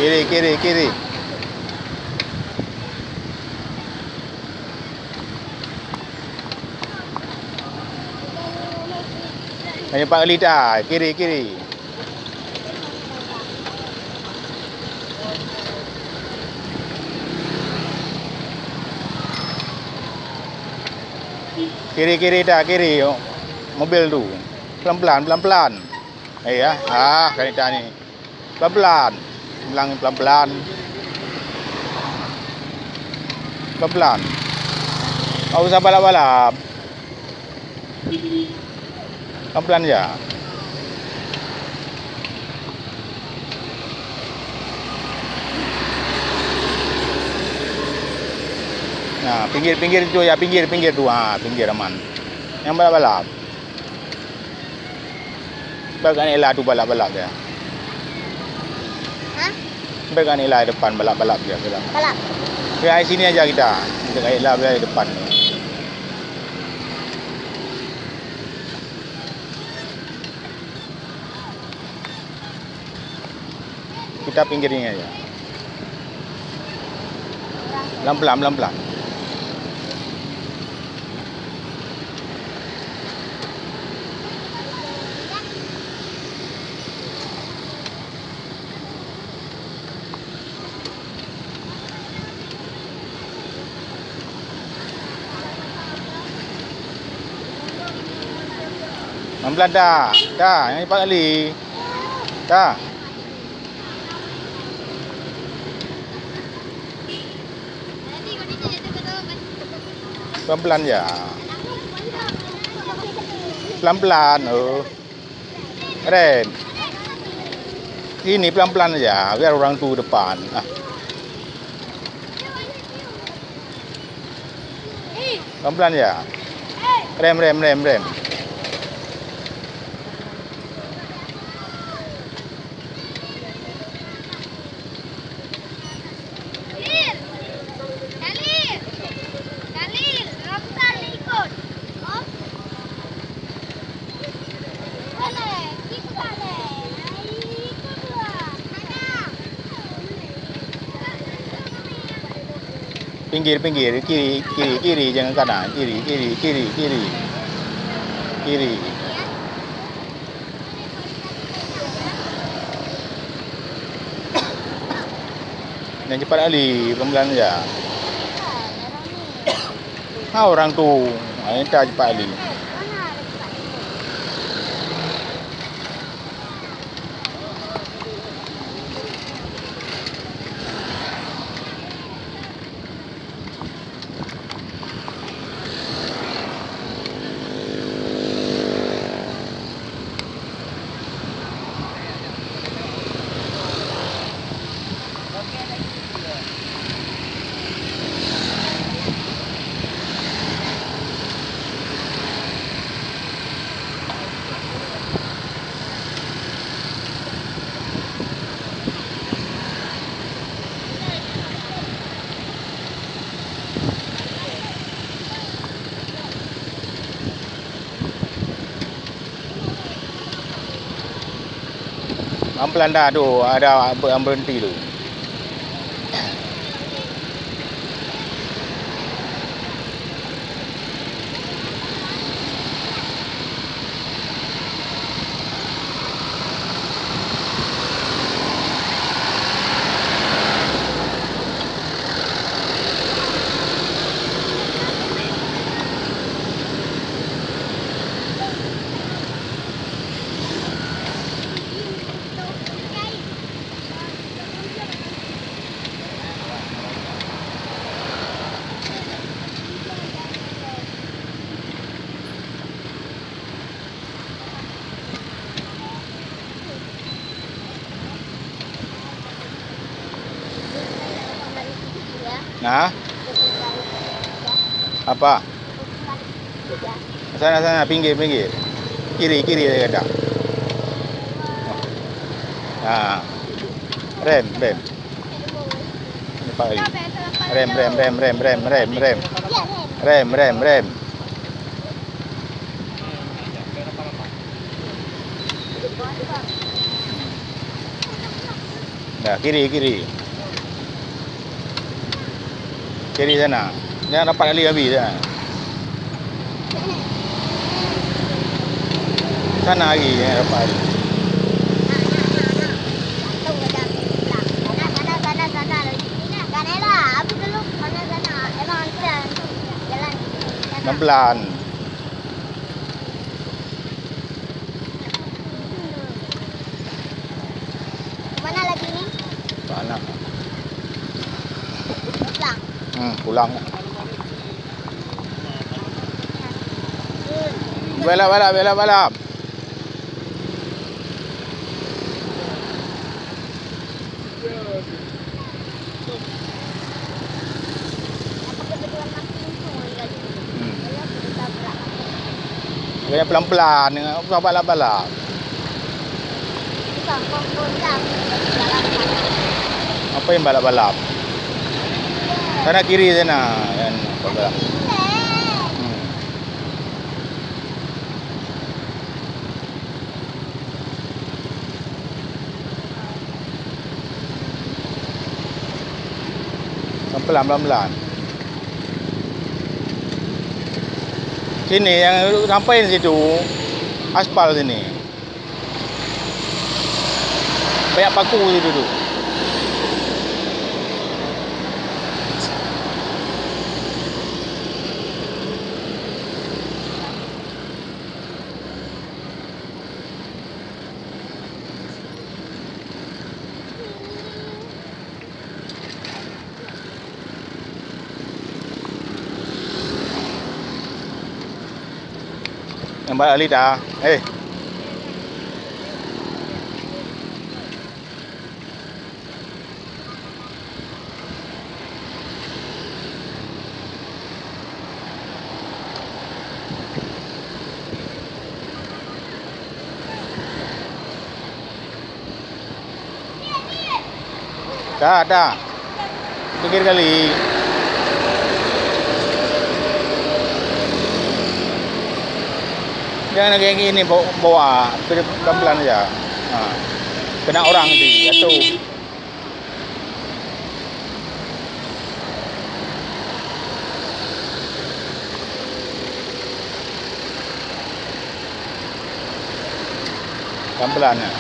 Kiri. Hanya 4 liter. Kiri. Kiri dah, kiri. Mobil tu. Pelan-pelan. Ya. Kereta ni. Pelan-pelan. Bilang pelan-pelan. Kau usah balap-balap. Pelan-pelan je. Nah, pinggir tu ya, pinggir tu. Pinggir aman. Yang balap-balap. Bagan Ella tu balap-balap dia. Bagan Ella depan balap-balap dia. Balap. Ya, sini aja kita. Kita Ella di depan. Kita pinggir ini aja. Pelan-pelan. Pelan-pelan dah. Yang 4 kali. Dah. Pelan-pelan je. Pelan-pelan. Ren. Sini pelan-pelan aja. Biar orang tu depan. Pelan-pelan je. Rem. Pinggir. Kiri. Jangan kanan. Kiri. Yang cepat kali. Pelan-pelan je. Orang tu. Yang tak cepat kali. Pelan dah tu, ada berhenti tu. Nah. Apa? Sana pinggir. Kiri dia kata. Rem. Cepat lagi. Rem. Dah, kiri, kiri. Kiri sana. Jangan dapat kali habis sana. Sana lagi, jangan dapat lagi. Pelan-pelan. Mana lagi ni? Sana. Pulang. Pulang. Balap, balap, balap, balap. Kena pelan-pelan, bukan balap-balap. Apa yang balap-balap? Sana kiri sana. Kan, balap. Pelan, pelan-pelan. Sini yang sampai di situ aspal sini. Banyak paku situ tu. Yang balik Ali dah. Dah. Pikir kali. Jangan kayak gini bawa pelan-pelan aja. Kena orang nanti jatuh. Pelan-pelan ya.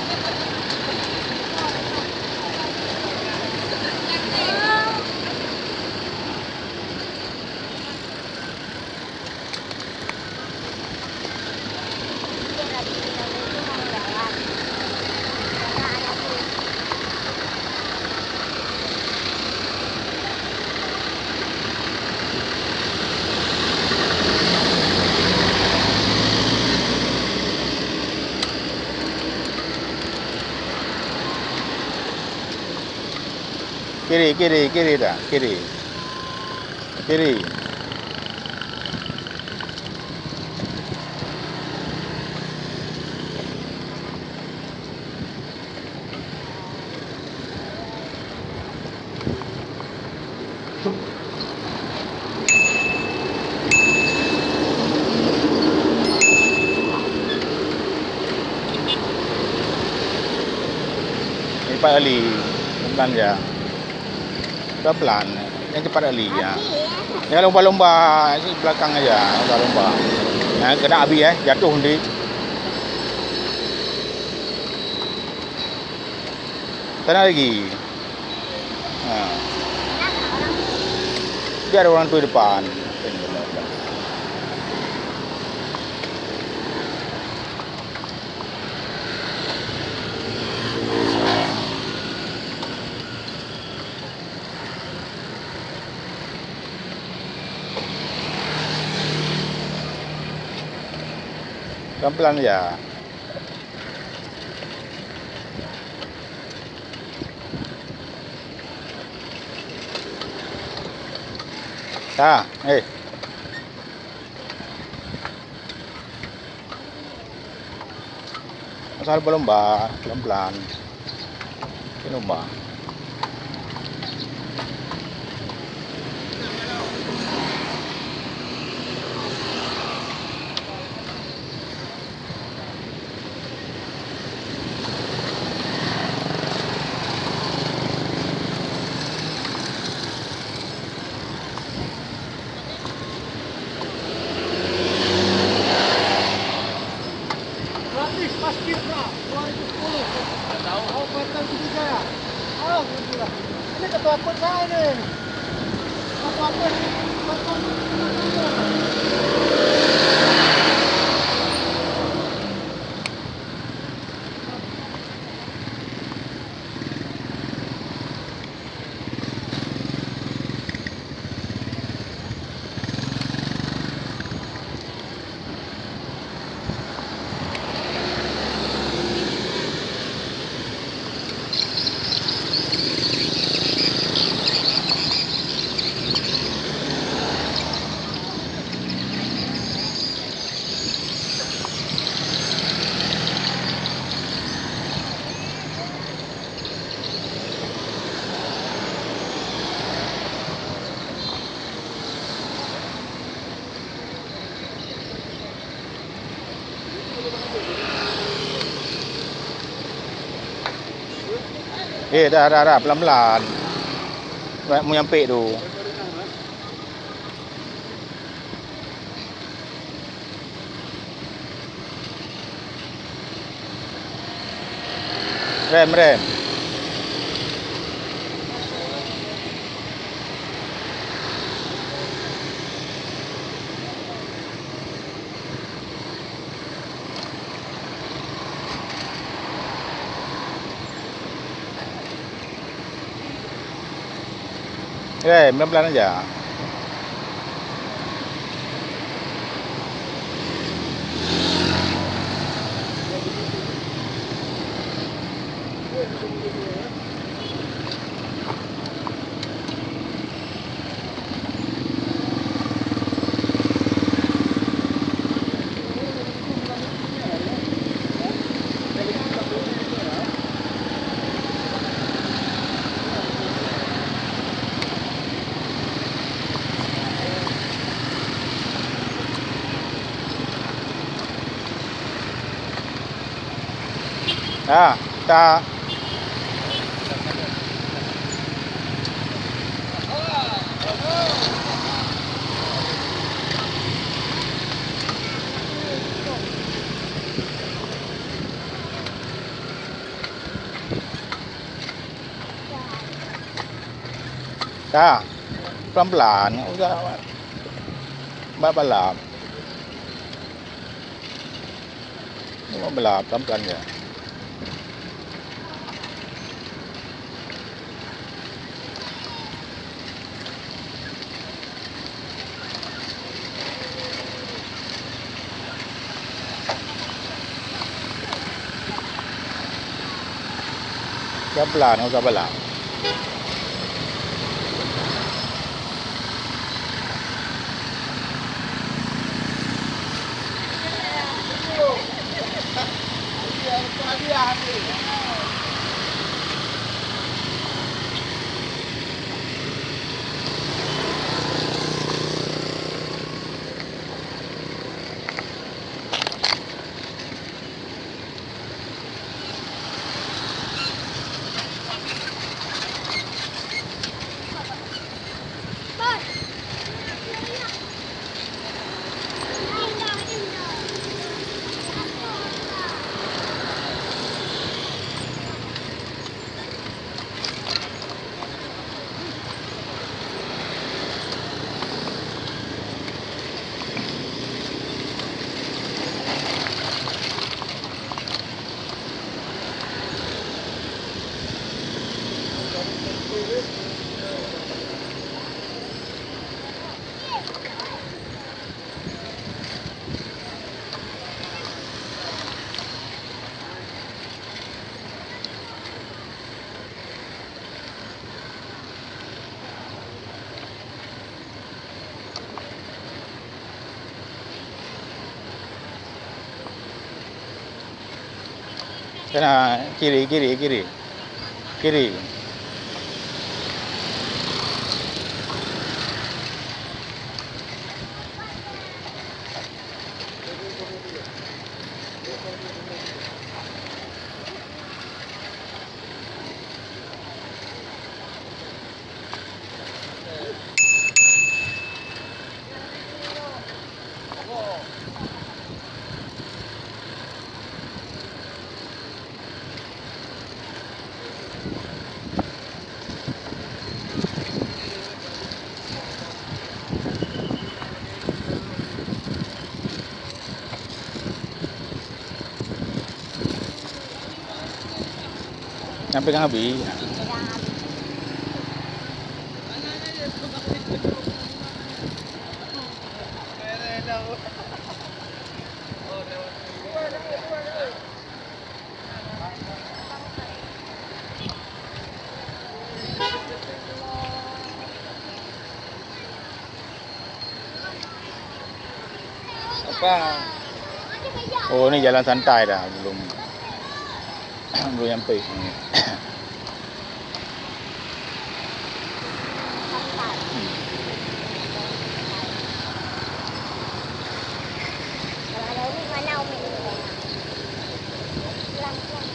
Kiri dah, kiri. Cepat Ali, pelan je. Pelan-pelan, yang cepat Ali ya. Jangan lomba-lomba di belakang aja, lomba-lomba. Nah, kena habis jatuh nanti. Sana lagi. Biar orang tu depan. Pelan-pelan ya. Asal berlomba, pelan-pelan. Lomba. Ini ketua pun saya ini. Ketua pun. Dah, pelan-pelan. Mau nyampe tu. Rem. Pelan-pelan aja. Dah. Dah. Pelan-pelan. Udah. Balap. Balap pelan-pelan je. Pelan-pelan, usah balap. Kena kiri. Kiri. Yang pegang Abi. Ha. Pegang habis. Apa? Oh, ni jalan santai dah, belum belum nyampe. Santai. Kalau ada Umi, mana Umi? Pelan-pelan.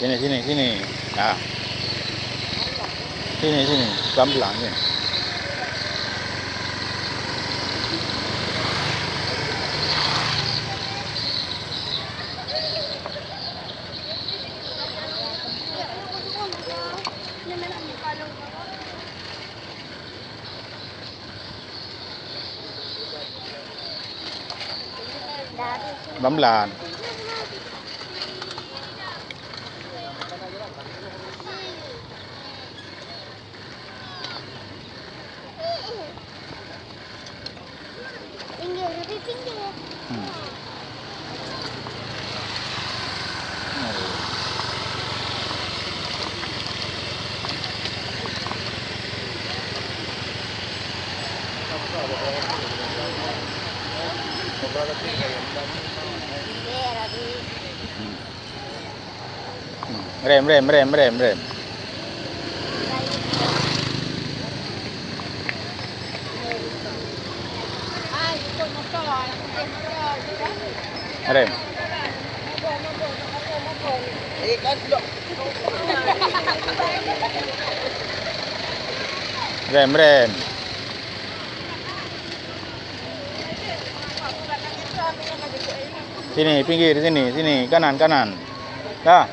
Sini, sini, sini. Nah. Sini, sini. Pelan-pelan ni. Pelan-pelan. Pinggir, lebih pinggir. Pinggir, habis. Rem, rem, rem, rem, rem. Ah, ikut motor. Nak pergi motor. Rem. Rem, rem. Sini, pinggir, sini, sini, kanan, kanan. Dah.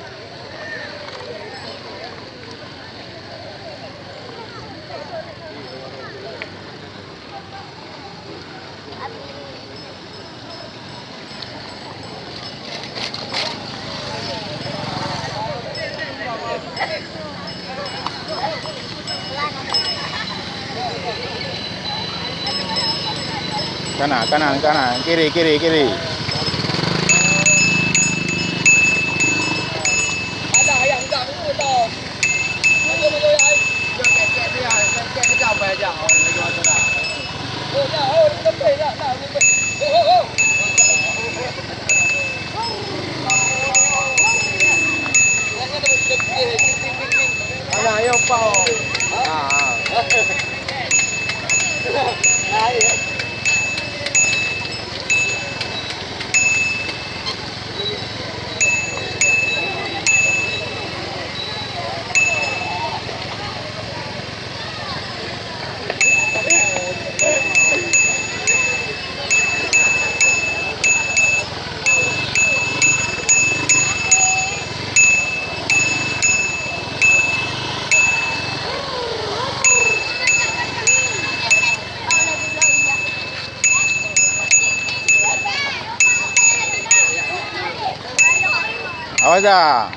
Kanan, kanan, kanan. Kiri, kiri, kiri. Ada yang enggak betul tau. Betul-betul ya. Dia kek dia, kek dia jauh aja. Oh, dia jual tu dah. Oh, dah. Oh, betul dah. Dah, betul. Oh, oh. Ada ayo pau. Ah. Ayo. Awas dah.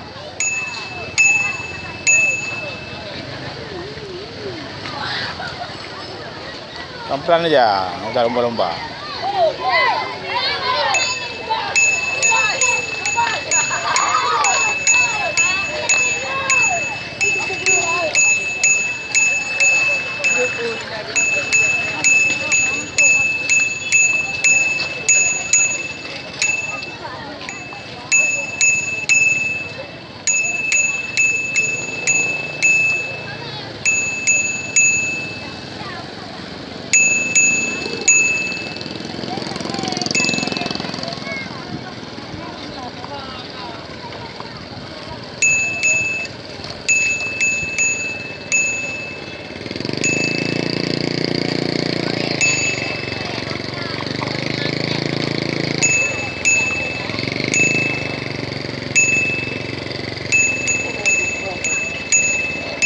Pelan-pelan aja, udah lomba-lomba.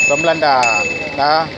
Pelan-pelan dah. Dah.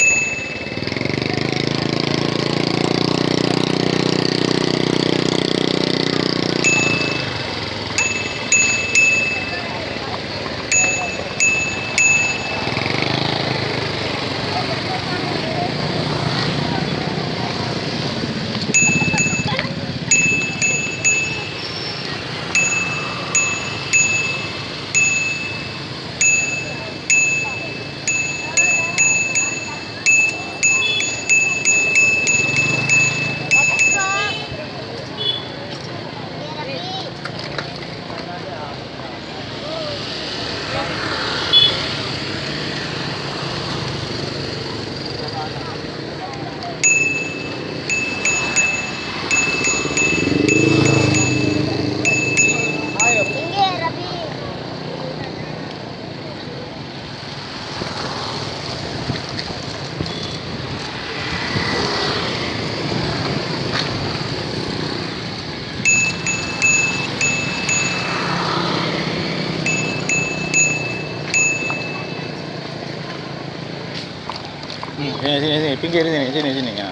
pinggir sini ya.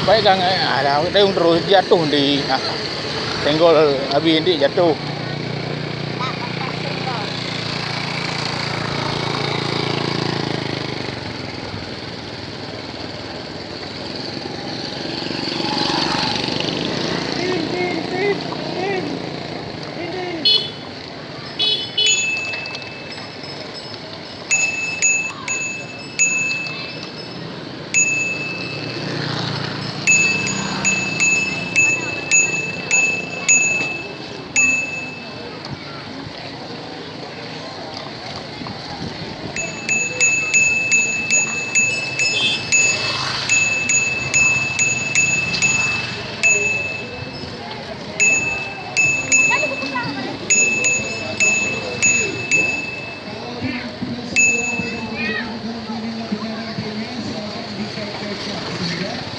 Baik kan ada yang terus jatuh di senggol habis ini jatuh. Tak pakai senggol.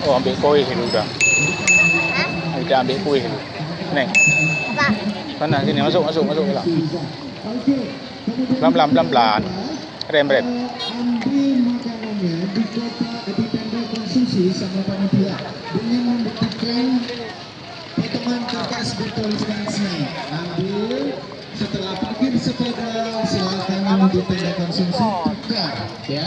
Oh, ambil kuih dulu dah. Kita ambil kuih dulu. Neng, Apa? sana sini masuk lah. Pelan. Rem. Ambil makanannya di tenda konsumsi sama panitia dengan membuktikan teman kertas bertuliskan snack. Ambil setelah parkir sepeda silakan di tenda konsumsi tukar ya.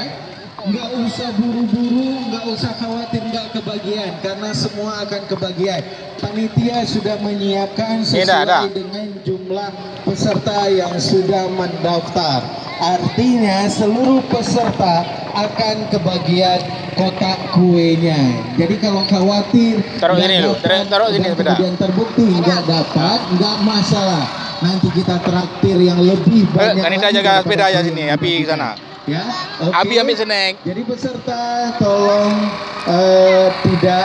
Nggak usah buru-buru, nggak usah khawatir nggak kebagian karena semua akan kebagian. Panitia sudah menyiapkan sesuai dengan jumlah peserta yang sudah mendaftar. Artinya seluruh peserta akan kebagian kotak kuenya. Jadi kalau khawatir Taruh sini dulu, taruh sini dan sepeda. kemudian terbukti nggak dapat, nggak masalah. Nanti kita traktir yang lebih banyak. Kanita lagi jaga daripada sepeda aja kuenya sini, yang Api kita sana. Ya, oke. Abi ambil snack. Jadi peserta tolong tidak